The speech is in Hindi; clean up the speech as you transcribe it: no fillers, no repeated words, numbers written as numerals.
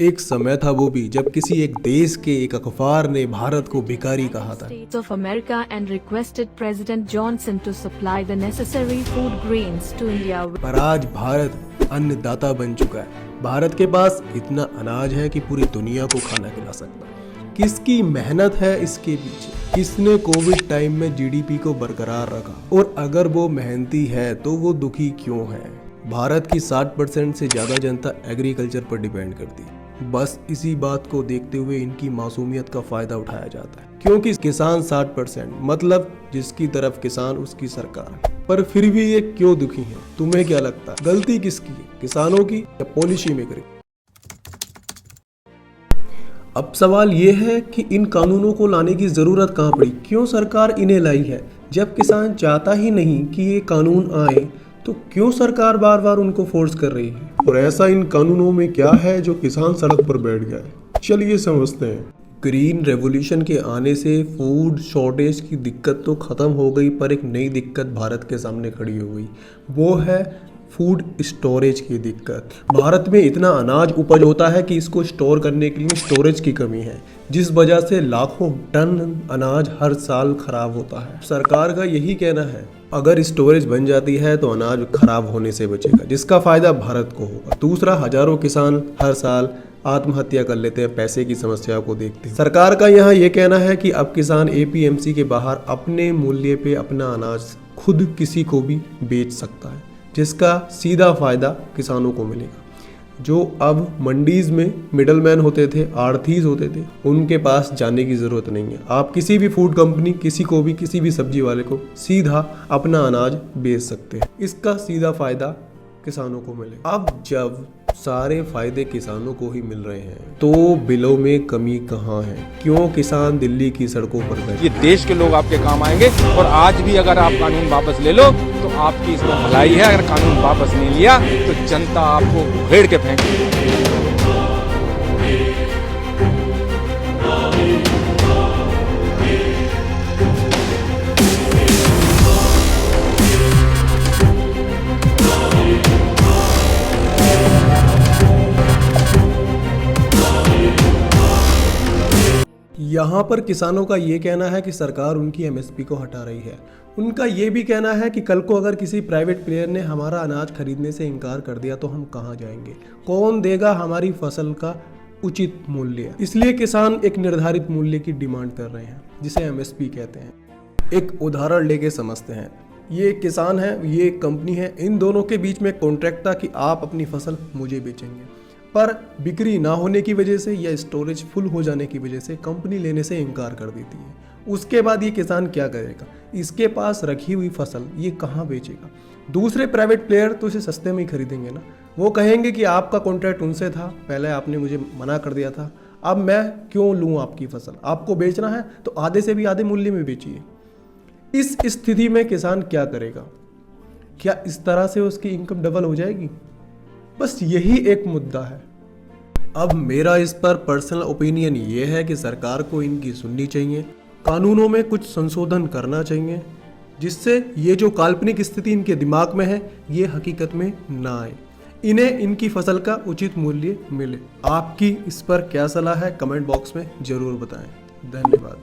एक समय था वो भी जब किसी एक देश के एक अखबार ने भारत को भिखारी कहा था। States of America and requested President Johnson to supply the necessary food grains to India. पर आज भारत अन्नदाता बन चुका है। भारत के पास इतना अनाज है कि पूरी दुनिया को खाना खिला सकता है। किसकी मेहनत है इसके पीछे? किसने कोविड टाइम में जीडीपी को बरकरार रखा? और अगर वो मेहनती है तो वो दुखी क्यों है? भारत की 60% से ज्यादा जनता एग्रीकल्चर पर डिपेंड करती है। बस इसी बात को देखते हुए इनकी मासूमियत का फायदा उठाया जाता है, क्योंकि किसान 60% मतलब जिसकी तरफ किसान उसकी सरकार। पर फिर भी ये क्यों दुखी हैं? तुम्हें क्या लगता है गलती किसकी है, किसानों की या पॉलिसी मेकर की? अब सवाल ये है कि इन कानूनों को लाने की जरूरत कहाँ पड़ी? क्यों सरकार इन्हें लाई है? जब किसान चाहता ही नहीं कि ये कानून आए तो क्यों सरकार बार बार उनको फोर्स कर रही है? और ऐसा इन कानूनों में क्या है जो किसान सड़क पर बैठ गया है? चलिए समझते हैं। ग्रीन रेवोल्यूशन के आने से फूड शॉर्टेज की दिक्कत तो खत्म हो गई, पर एक नई दिक्कत भारत के सामने खड़ी हो गई। वो है फूड स्टोरेज की दिक्कत। भारत में इतना अनाज उपज होता है कि इसको स्टोर करने के लिए स्टोरेज की कमी है, जिस वजह से लाखों टन अनाज हर साल खराब होता है। सरकार का यही कहना है अगर स्टोरेज बन जाती है तो अनाज खराब होने से बचेगा, जिसका फायदा भारत को होगा। दूसरा, हजारों किसान हर साल आत्महत्या कर लेते हैं पैसे की समस्या को देखते हैं। सरकार का यहाँ ये कहना है कि अब किसान एपीएमसी के बाहर अपने मूल्य पे अपना अनाज खुद किसी को भी बेच सकता है, जिसका सीधा फायदा किसानों को मिलेगा। जो अब मंडीज में मिडलमैन होते थे, आढ़तीज होते थे, उनके पास जाने की ज़रूरत नहीं है। आप किसी भी फूड कंपनी, किसी को भी, किसी भी सब्जी वाले को सीधा अपना अनाज बेच सकते हैं। इसका सीधा फायदा किसानों को मिलेगा। अब जब सारे फायदे किसानों को ही मिल रहे हैं तो बिलों में कमी कहाँ है? क्यों किसान दिल्ली की सड़कों पर बैठे? ये देश के लोग आपके काम आएंगे। और आज भी अगर आप कानून वापस ले लो तो आपकी इसमें भलाई है। अगर कानून वापस नहीं लिया तो जनता आपको घेर के फेंकेगी। यहाँ पर किसानों का ये कहना है कि सरकार उनकी एमएसपी को हटा रही है। उनका ये भी कहना है कि कल को अगर किसी प्राइवेट प्लेयर ने हमारा अनाज खरीदने से इनकार कर दिया तो हम कहाँ जाएंगे? कौन देगा हमारी फसल का उचित मूल्य? इसलिए किसान एक निर्धारित मूल्य की डिमांड कर रहे हैं, जिसे एमएसपी कहते हैं। एक उदाहरण लेके समझते हैं। ये किसान है, ये एक कंपनी है, इन दोनों के बीच में कॉन्ट्रैक्ट था कि आप अपनी फसल मुझे बेचेंगे। पर बिक्री ना होने की वजह से या स्टोरेज फुल हो जाने की वजह से कंपनी लेने से इनकार कर देती है। उसके बाद ये किसान क्या करेगा? इसके पास रखी हुई फसल ये कहाँ बेचेगा? दूसरे प्राइवेट प्लेयर तो इसे सस्ते में ही खरीदेंगे ना। वो कहेंगे कि आपका कॉन्ट्रैक्ट उनसे था, पहले आपने मुझे मना कर दिया था, अब मैं क्यों लूँ आपकी फसल? आपको बेचना है तो आधे से भी आधे मूल्य में बेचिए। इस स्थिति में किसान क्या करेगा? क्या इस तरह से उसकी इनकम डबल हो जाएगी? बस यही एक मुद्दा है। अब मेरा इस पर पर्सनल ओपिनियन ये है कि सरकार को इनकी सुननी चाहिए, कानूनों में कुछ संशोधन करना चाहिए, जिससे ये जो काल्पनिक स्थिति इनके दिमाग में है ये हकीकत में ना आए, इन्हें इनकी फसल का उचित मूल्य मिले। आपकी इस पर क्या सलाह है? कमेंट बॉक्स में जरूर बताएं। धन्यवाद।